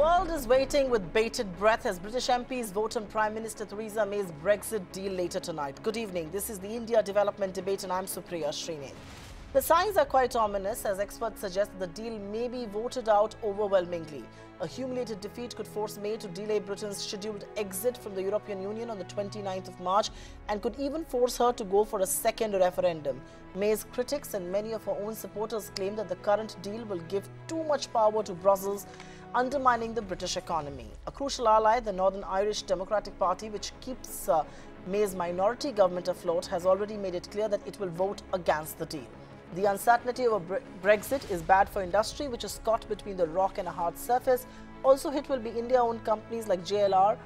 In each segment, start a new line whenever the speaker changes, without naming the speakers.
world is waiting with bated breath as British MPs vote on Prime Minister Theresa May's Brexit deal later tonight. Good evening. This is the India Development Debate and I'm Supriya Srine. The signs are quite ominous as experts suggest the deal may be voted out overwhelmingly. A humiliated defeat could force May to delay Britain's scheduled exit from the European Union on the 29th of March and could even force her to go for a second referendum. May's critics and many of her own supporters claim that the current deal will give too much power to Brussels, undermining the British economy. A crucial ally, the Northern Irish Democratic Party, which keeps May's minority government afloat, has already made it clear that it will vote against the deal. The uncertainty over Brexit is bad for industry, which is caught between the rock and a hard surface. Also hit will be India-owned companies like JLR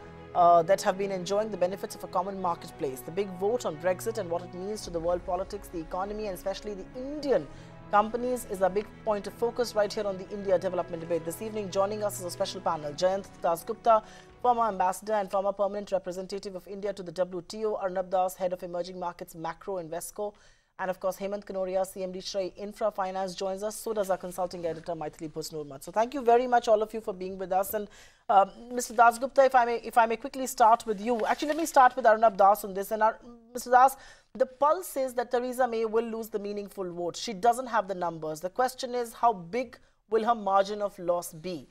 that have been enjoying the benefits of a common marketplace. The big vote on Brexit and what it means to the world politics, the economy, and especially the Indian companies is a big point of focus right here on the India Development Debate. This evening, joining us is a special panel. Jayant Dasgupta, former ambassador and former permanent representative of India to the WTO. Arnab Das, head of emerging markets Macro Invesco. And of course, Hemant Kanoria, CMD Shray Infra Finance joins us. So does our consulting editor, Maithili Bhusnurmat. So thank you very much, all of you, for being with us. And Mr. Dasgupta, if I may quickly start with you. Actually, let me start with Arnab Das on this. And Mr. Das, the pulse says that Theresa May will lose the meaningful vote. She doesn't have the numbers. The question is, how big will her margin of loss be?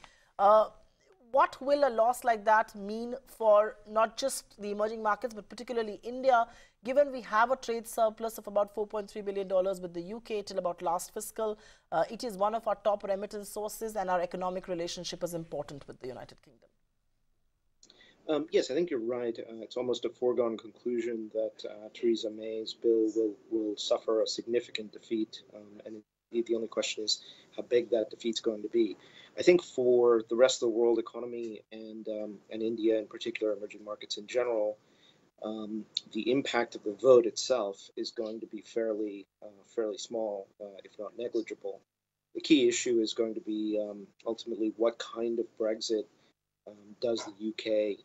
What will a loss like that mean for not just the emerging markets, but particularly India, given we have a trade surplus of about $4.3 billion with the UK till about last fiscal? It is one of our top remittance sources and our economic relationship is important with the United Kingdom.
Yes, I think you're right. It's almost a foregone conclusion that Theresa May's bill will suffer a significant defeat. And indeed, the only question is how big that defeat's going to be. I think for the rest of the world economy and India in particular, emerging markets in general, the impact of the vote itself is going to be fairly small, if not negligible. The key issue is going to be ultimately what kind of Brexit does the UK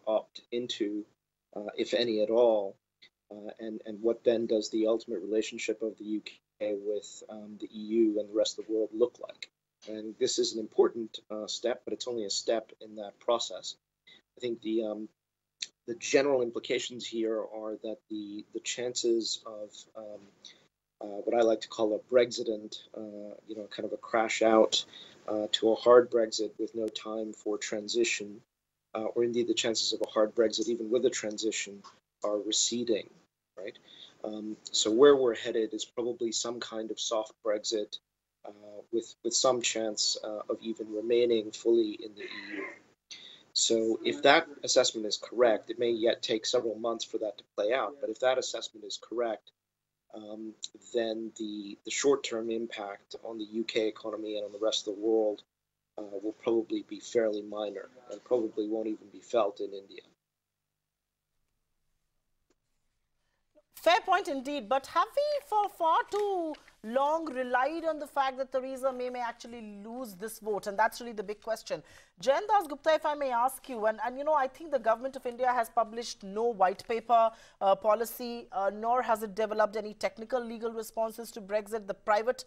opt into, if any at all, and what then does the ultimate relationship of the UK with the EU and the rest of the world look like? And this is an important step, but it's only a step in that process. I think the general implications here are that the chances of what I like to call a Brexitant, kind of a crash out to a hard Brexit with no time for transition, or indeed the chances of a hard Brexit even with a transition are receding, right? So where we're headed is probably some kind of soft Brexit with some chance of even remaining fully in the EU. So if that assessment is correct, it may yet take several months for that to play out, but if that assessment is correct, then the short-term impact on the UK economy and on the rest of the world will probably be fairly minor and probably won't even be felt in India.
Fair point indeed, but have we for far too long relied on the fact that Theresa May actually lose this vote? And that's really the big question. Jayant Dasgupta, if I may ask you, and I think the government of India has published no white paper policy, nor has it developed any technical legal responses to Brexit. The private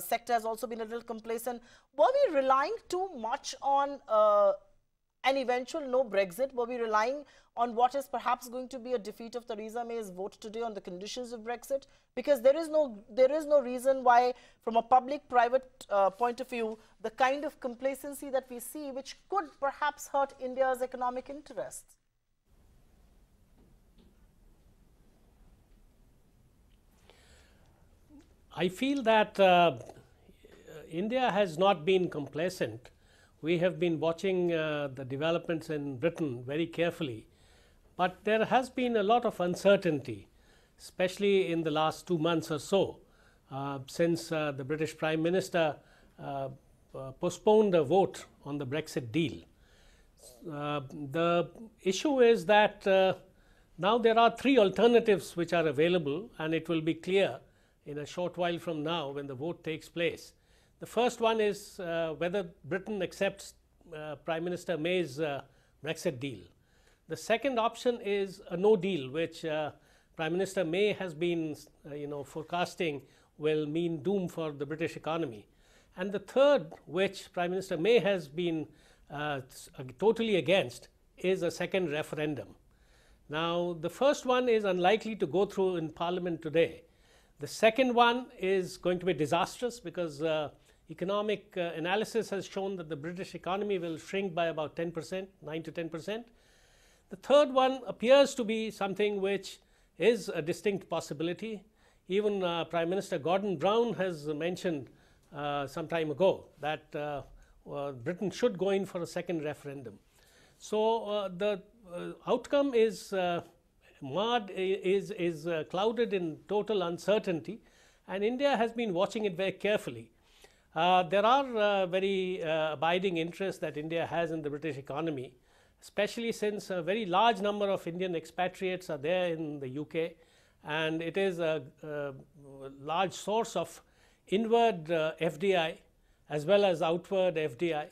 sector has also been a little complacent. Were we relying too much on an eventual no Brexit? Were we relying on what is perhaps going to be a defeat of Theresa May's vote today on the conditions of Brexit? Because there is no reason why, from a public-private point of view, the kind of complacency that we see, which could perhaps hurt India's economic interests.
I feel that India has not been complacent. We have been watching the developments in Britain very carefully. But there has been a lot of uncertainty, especially in the last 2 months or so, since the British Prime Minister postponed a vote on the Brexit deal. The issue is that now there are 3 alternatives which are available, and it will be clear in a short while from now when the vote takes place. The first one is whether Britain accepts Prime Minister May's Brexit deal. The second option is a no deal, which Prime Minister May has been forecasting will mean doom for the British economy. And the third, which Prime Minister May has been totally against is a second referendum. Now, the first one is unlikely to go through in Parliament today. The second one is going to be disastrous because economic analysis has shown that the British economy will shrink by about 10%, 9 to 10%. The third one appears to be something which is a distinct possibility. Even Prime Minister Gordon Brown has mentioned some time ago that Britain should go in for a second referendum. So the outcome is marred, is clouded in total uncertainty, and India has been watching it very carefully. There are very abiding interests that India has in the British economy, especially since a very large number of Indian expatriates are there in the UK, and it is a large source of inward FDI as well as outward FDI.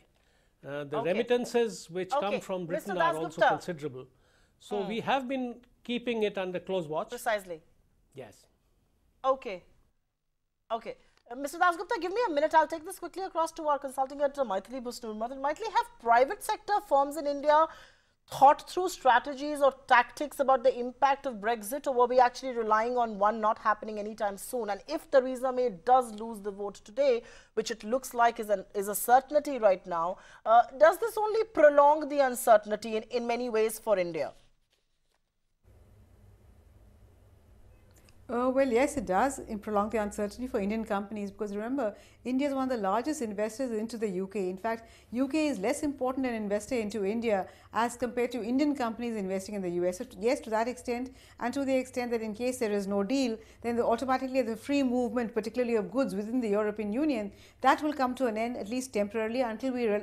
The remittances which come from Britain are also considerable. So we have been keeping it under close watch.
Precisely.
Yes.
Okay. Okay. Mr. Dasgupta, give me a minute. I'll take this quickly across to our consulting editor, Maithili Busnur. Maithili, have private sector firms in India thought through strategies or tactics about the impact of Brexit, or were we actually relying on one not happening anytime soon? And if Theresa May does lose the vote today, which it looks like is a certainty right now, does this only prolong the uncertainty in many ways for India?
Well, yes, it does prolong the uncertainty for Indian companies, because remember, India is one of the largest investors into the UK. In fact, UK is less important an investor into India as compared to Indian companies investing in the US. So yes, to that extent, and to the extent that in case there is no deal, then automatically the free movement, particularly of goods within the European Union, that will come to an end, at least temporarily, until we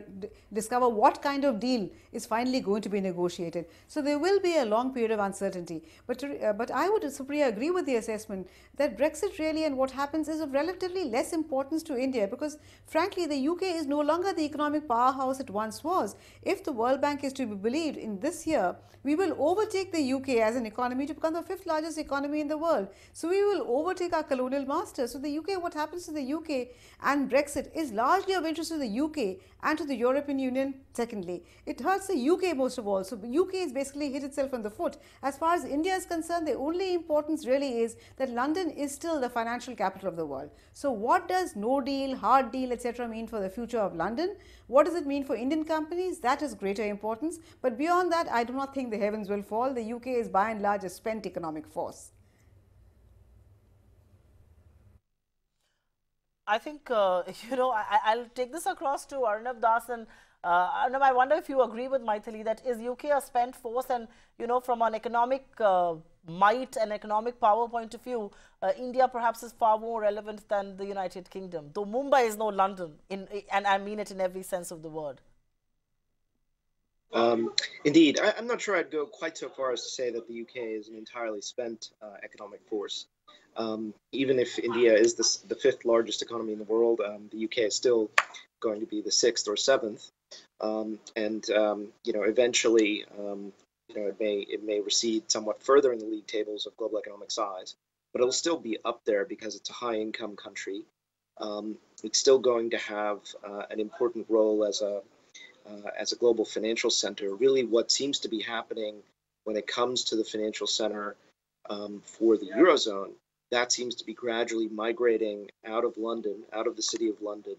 discover what kind of deal is finally going to be negotiated. So there will be a long period of uncertainty. But I would, Supriya, agree with the assessment that Brexit really and what happens is of relatively less importance to India, because frankly the UK is no longer the economic powerhouse it once was. If the World Bank is to be believed, in this year we will overtake the UK as an economy to become the 5th largest economy in the world. So we will overtake our colonial masters. So the UK, what happens to the UK and Brexit is largely of interest to the UK and to the European Union. Secondly, it hurts the UK most of all. So the UK is basically hit itself on the foot. As far as India is concerned, the only importance really is that London is still the financial capital of the world. So what does no deal, hard deal, etc. mean for the future of London? What does it mean for Indian companies? That is greater importance. But beyond that, I do not think the heavens will fall. The UK is by and large a spent economic force.
I think, I'll take this across to Arnav Das, and Arnav, I wonder if you agree with Maithili that is UK a spent force, and, from an economic might and economic power point of view, India perhaps is far more relevant than the United Kingdom, though Mumbai is no London, and I mean it in every sense of the word.
Indeed, I'm not sure I'd go quite so far as to say that the UK is an entirely spent economic force. Even if India is the 5th largest economy in the world, the UK is still going to be the 6th or 7th, and eventually, it may recede somewhat further in the league tables of global economic size, but it'll still be up there because it's a high-income country. It's still going to have an important role as a global financial center. Really, what seems to be happening when it comes to the financial center for the Eurozone, that seems to be gradually migrating out of London, out of the city of London,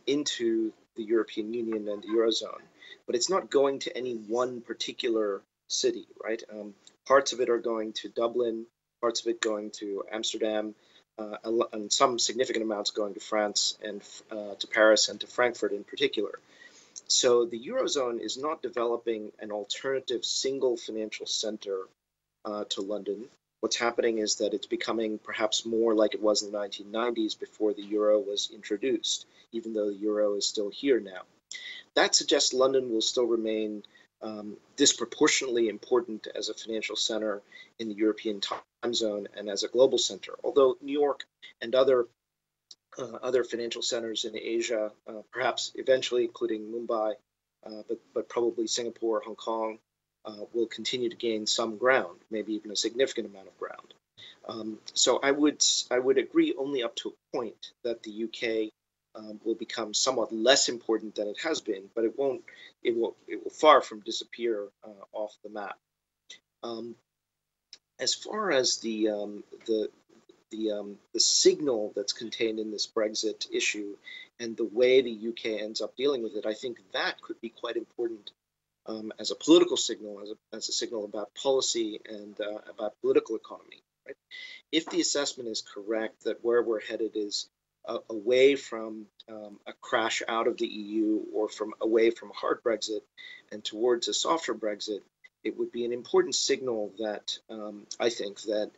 into the European Union and the Eurozone. But it's not going to any one particular city, right? Parts of it are going to Dublin, parts of it going to Amsterdam, and some significant amounts going to France and to Paris and to Frankfurt in particular. So the Eurozone is not developing an alternative single financial center to London. What's happening is that it's becoming perhaps more like it was in the 1990s before the euro was introduced, even though the euro is still here now. That suggests London will still remain disproportionately important as a financial center in the European time zone and as a global center, although New York and other financial centers in Asia, perhaps eventually including Mumbai, but probably Singapore, Hong Kong, will continue to gain some ground, maybe even a significant amount of ground. So I would agree only up to a point that the UK will become somewhat less important than it has been, but it will far from disappear off the map. As far as the signal that's contained in this Brexit issue and the way the UK ends up dealing with it, I think that could be quite important as a political signal, as a signal about policy and about political economy. Right? If the assessment is correct that where we're headed is away from a crash out of the EU or away from a hard Brexit and towards a softer Brexit, it would be an important signal that I think that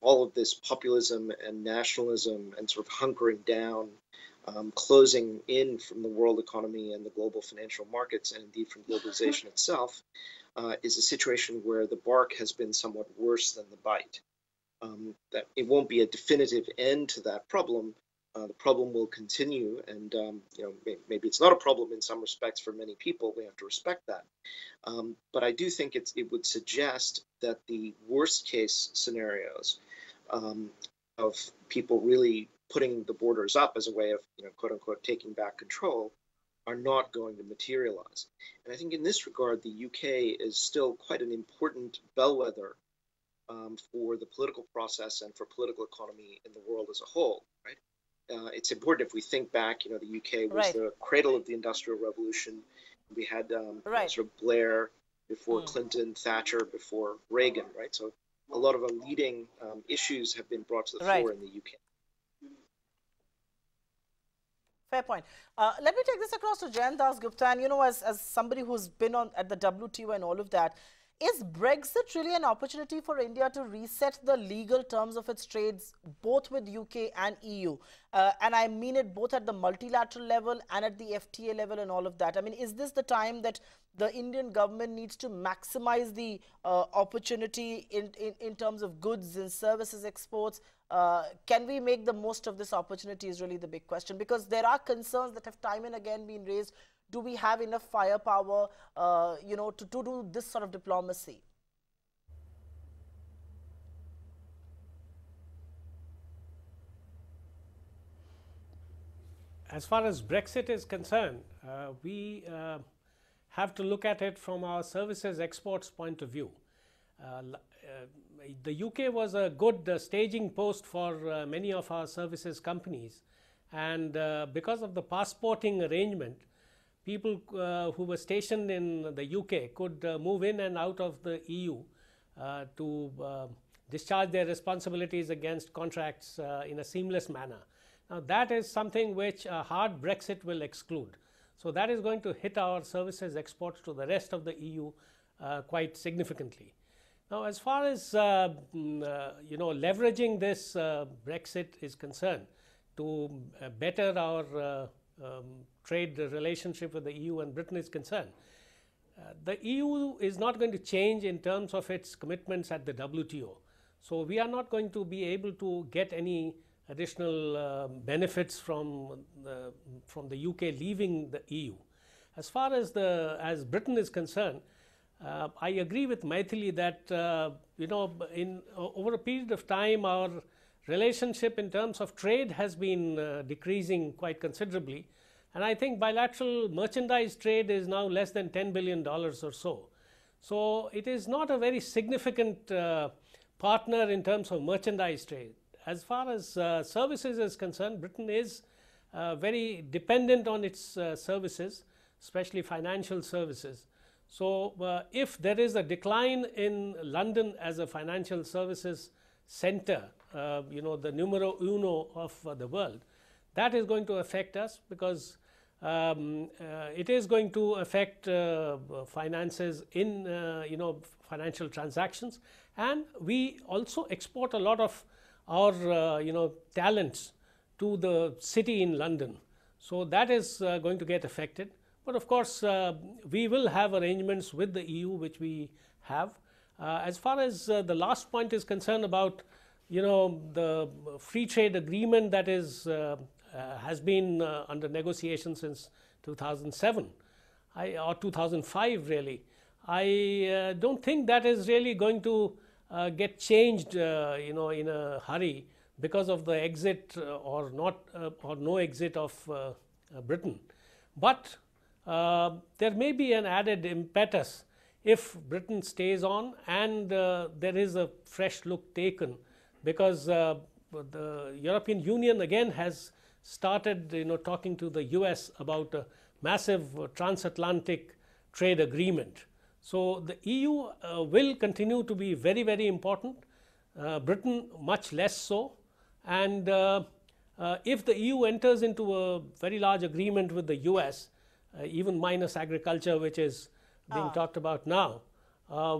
all of this populism and nationalism and sort of hunkering down, closing in from the world economy and the global financial markets, and indeed from globalization itself, is a situation where the bark has been somewhat worse than the bite. That it won't be a definitive end to that problem. The problem will continue, and maybe it's not a problem in some respects for many people. We have to respect that. But I do think it would suggest that the worst case scenarios of people really putting the borders up as a way of, quote unquote, taking back control are not going to materialize. And I think in this regard, the UK is still quite an important bellwether for the political process and for political economy in the world as a whole, right? It's important if we think back, the UK was the cradle of the Industrial Revolution. We had sort of Blair before Clinton, Thatcher before Reagan, right? So a lot of the leading issues have been brought to the fore in the UK.
Fair point. Let me take this across to Jayant Das Gupta. And, as somebody who's been at the WTO and all of that, is Brexit really an opportunity for India to reset the legal terms of its trades, both with UK and EU? And I mean it both at the multilateral level and at the FTA level and all of that. I mean, is this the time that the Indian government needs to maximize the opportunity in terms of goods and services exports? Can we make the most of this opportunity is really the big question, because there are concerns that have time and again been raised. Do we have enough firepower, to do this sort of diplomacy?
As far as Brexit is concerned, we have to look at it from our services exports point of view. The UK was a good staging post for many of our services companies, and because of the passporting arrangement, people who were stationed in the UK could move in and out of the EU to discharge their responsibilities against contracts in a seamless manner. Now, that is something which a hard Brexit will exclude. So that is going to hit our services exports to the rest of the EU quite significantly. Now, as far as leveraging this Brexit is concerned to better our trade relationship with the EU and Britain is concerned, the EU is not going to change in terms of its commitments at the WTO. So we are not going to be able to get any additional benefits from the UK leaving the EU. As far as Britain is concerned, I agree with Maithili that over a period of time our relationship in terms of trade has been decreasing quite considerably, and I think bilateral merchandise trade is now less than $10 billion or so. So it is not a very significant partner in terms of merchandise trade. As far as services is concerned, Britain is very dependent on its services, especially financial services. So if there is a decline in London as a financial services center, the numero uno of the world, that is going to affect us, because it is going to affect finances in financial transactions, and we we export a lot of our talents to the city in London. So that is going to get affected. But of course, we will have arrangements with the EU, which we have. As far as the last point is concerned about the free trade agreement that has been under negotiation since 2007 or 2005 really, I don't think that is really going to get changed in a hurry because of the exit or not or no exit of Britain. But there may be an added impetus if Britain stays on and there is a fresh look taken, because the European Union again has started talking to the US about a massive transatlantic trade agreement. So the EU will continue to be very, very important, Britain much less so. And if the EU enters into a very large agreement with the US, even minus agriculture, which is being talked about now,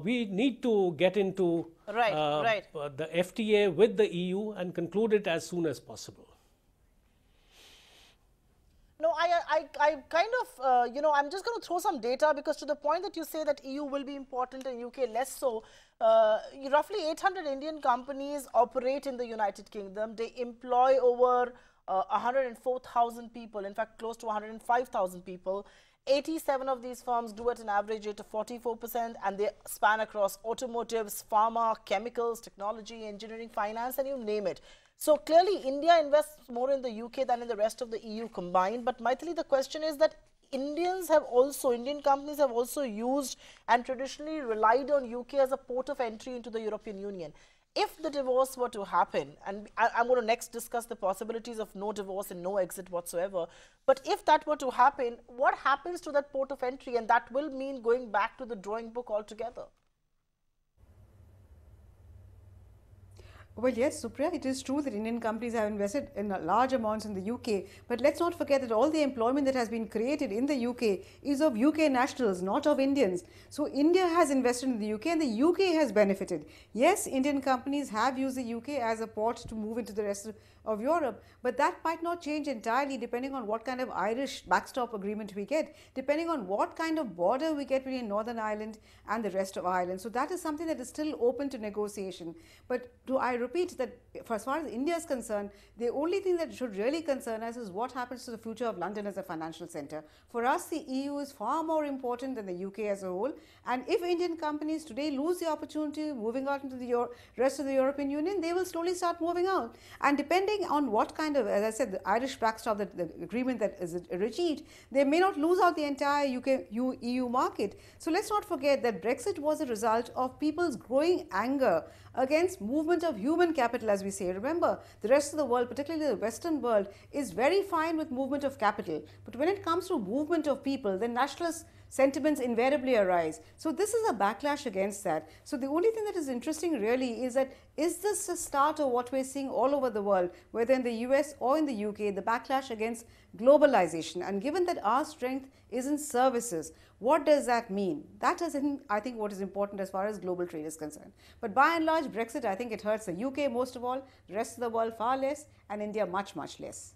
we need to get into the FTA with the EU and conclude it as soon as possible.
No, I kind of, I'm just going to throw some data, because to the point that you say that EU will be important and UK less so, roughly 800 Indian companies operate in the United Kingdom. They employ over 104,000 people, in fact, close to 105,000 people. 87 of these firms do at an average rate of 44%, and they span across automotives, pharma, chemicals, technology, engineering, finance, and you name it. So clearly, India invests more in the UK than in the rest of the EU combined. But Maithili, the question is that Indian companies have also used and traditionally relied on UK as a port of entry into the European Union. If the divorce were to happen, and I'm going to next discuss the possibilities of no divorce and no exit whatsoever, but if that were to happen, what happens to that port of entry? And that will mean going back to the drawing book altogether.
Well, yes, Supriya, it is true that Indian companies have invested in large amounts in the UK, but let's not forget that all the employment that has been created in the UK is of UK nationals, not of Indians. So India has invested in the UK and the UK has benefited. Yes, Indian companies have used the UK as a port to move into the rest of Europe, but that might not change entirely depending on what kind of Irish backstop agreement we get, depending on what kind of border we get between Northern Ireland and the rest of Ireland. So that is something that is still open to negotiation. But I repeat that as far as India is concerned, the only thing that should really concern us is what happens to the future of London as a financial centre. For us, the EU is far more important than the UK as a whole, and if Indian companies today lose the opportunity of moving out into the rest of the European Union, they will slowly start moving out. And depending on what kind of, as I said, the Irish backstop, the agreement that is achieved, they may not lose out the entire EU market. So let's not forget that Brexit was a result of people's growing anger against movement of human capital, as we say. Remember, the rest of the world, particularly the Western world, is very fine with movement of capital. But when it comes to movement of people, then nationalist sentiments invariably arise. So this is a backlash against that. So the only thing that is interesting really is that, is this a start of what we're seeing all over the world, whether in the US or in the UK, the backlash against globalization? And given that our strength is in services, what does that mean? That is, I think, what is important as far as global trade is concerned. But by and large, Brexit, I think it hurts the UK most of all, the rest of the world far less, and India much, much less.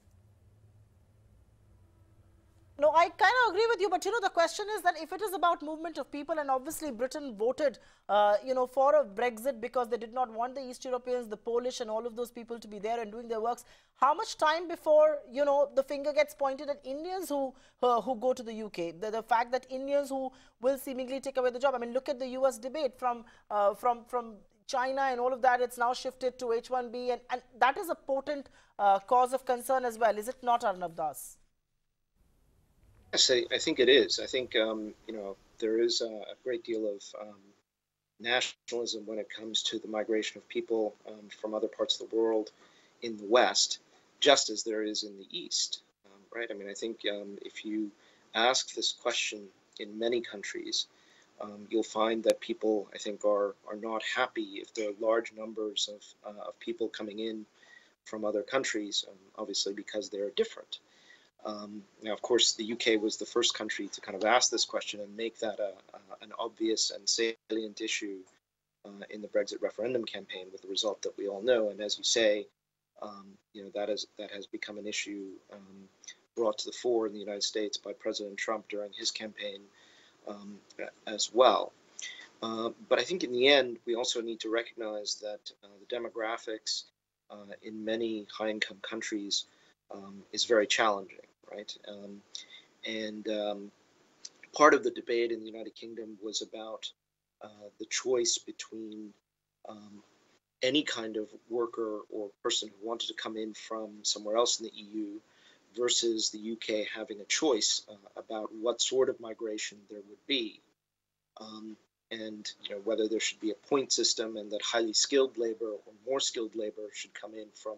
No, I kind of agree with you, but the question is that if it is about movement of people, and obviously Britain voted, for a Brexit because they did not want the East Europeans, the Polish, and all of those people to be there and doing their works. How much time before the finger gets pointed at Indians who go to the UK? The fact that Indians who will seemingly take away the job. I mean, look at the US debate from China and all of that. It's now shifted to H1B, and that is a potent cause of concern as well. Is it not, Arnab Das?
Yes, I think it is. I think, there is a great deal of nationalism when it comes to the migration of people from other parts of the world in the West, just as there is in the East, right? I mean, I think if you ask this question in many countries, you'll find that people, I think, are not happy if there are large numbers of people coming in from other countries, obviously because they're different. Now, of course, the UK was the first country to kind of ask this question and make that an obvious and salient issue in the Brexit referendum campaign, with the result that we all know. And as you say, that has become an issue brought to the fore in the United States by President Trump during his campaign as well. But I think in the end, we also need to recognize that the demographics in many high-income countries is very challenging. Right, and part of the debate in the United Kingdom was about the choice between any kind of worker or person who wanted to come in from somewhere else in the EU versus the UK having a choice about what sort of migration there would be. And whether there should be a point system and that highly skilled labor or more skilled labor should come in from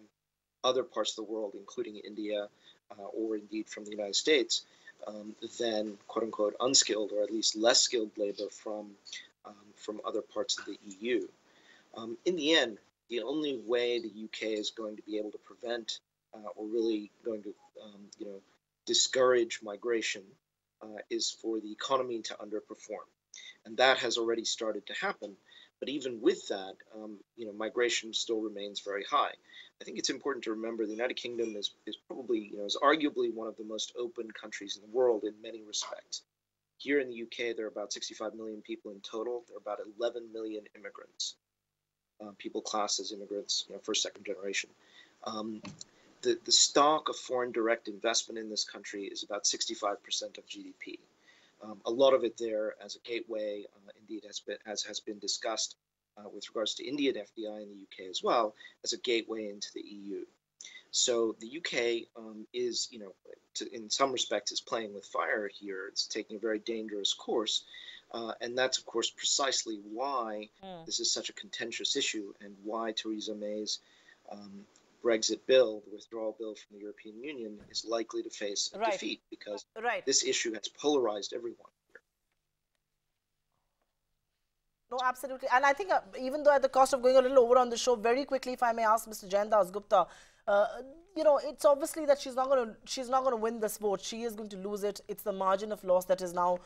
other parts of the world, including India or indeed from the United States, than quote unquote unskilled or at least less skilled labor from other parts of the EU. In the end, the only way the UK is going to be able to prevent or really going to discourage migration is for the economy to underperform. And that has already started to happen. But even with that, migration still remains very high. I think it's important to remember the United Kingdom is probably, is arguably one of the most open countries in the world in many respects. Here in the UK, there are about 65 million people in total. There are about 11 million immigrants, people classed as immigrants, first, second generation. The stock of foreign direct investment in this country is about 65% of GDP. A lot of it there as a gateway, indeed, as has been discussed with regards to Indian FDI in the UK as well, as a gateway into the EU. So the UK is, in some respects, is playing with fire here. It's taking a very dangerous course. And that's, of course, precisely why this is such a contentious issue and why Theresa May's Brexit bill, the withdrawal bill from the European Union, is likely to face a defeat because this issue has polarized everyone.
No, absolutely. And I think even though at the cost of going a little over on the show, very quickly, if I may ask Mr. Jayandas Gupta, it's obviously that she's not going to win this vote. She is going to lose it. It's the margin of loss that is now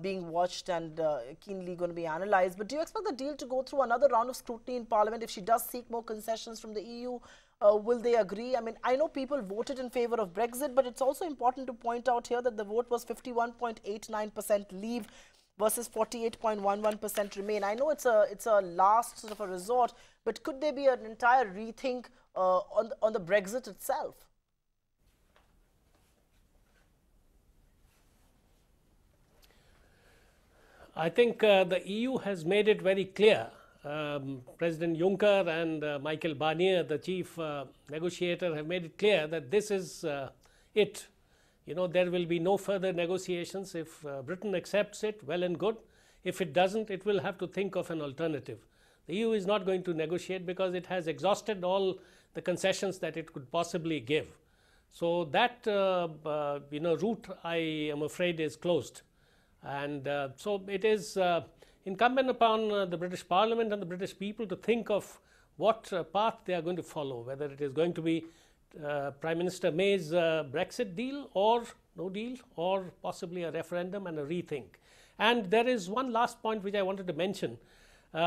being watched and keenly going to be analyzed. But do you expect the deal to go through another round of scrutiny in Parliament if she does seek more concessions from the EU? Will they agree? I mean, I know people voted in favor of Brexit, but it's also important to point out here that the vote was 51.89% leave versus 48.11% remain. I know it's a last sort of a resort, but could there be an entire rethink on the Brexit itself?
I think the EU has made it very clear. President Juncker and Michael Barnier, the chief negotiator, have made it clear that this is it. There will be no further negotiations. If Britain accepts it, well and good. If it doesn't, it will have to think of an alternative. The EU is not going to negotiate because it has exhausted all the concessions that it could possibly give. So that route, I am afraid, is closed. And so it is incumbent upon the British Parliament and the British people to think of what path they are going to follow, whether it is going to be Prime Minister May's Brexit deal or no deal, or possibly a referendum and a rethink. And there is one last point which I wanted to mention.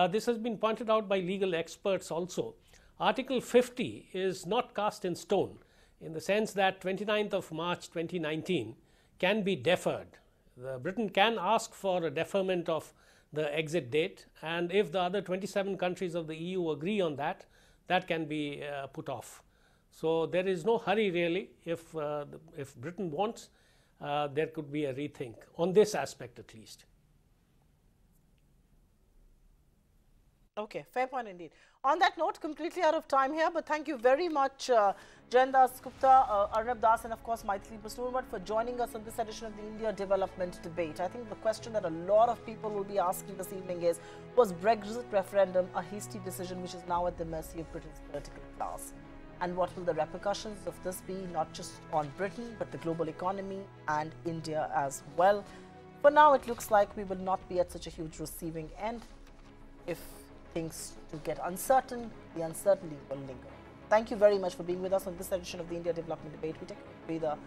This has been pointed out by legal experts also. Article 50 is not cast in stone in the sense that 29th of March 2019 can be deferred. Britain can ask for a deferment of the exit date, and if the other 27 countries of the EU agree on that, that can be put off. So there is no hurry really. If Britain wants, there could be a rethink on this aspect at least.
Okay, fair point indeed. On that note, completely out of time here, but thank you very much, Jayandas Gupta, Arnab Das, and of course Maithili Pastoormat for joining us on this edition of the India Development Debate. I think the question that a lot of people will be asking this evening is, was Brexit referendum a hasty decision which is now at the mercy of Britain's political class? And what will the repercussions of this be, not just on Britain, but the global economy and India as well? For now, it looks like we will not be at such a huge receiving end. If things to get uncertain, the uncertainty will linger. Thank you very much for being with us on this edition of the India Development Debate. We take a breather.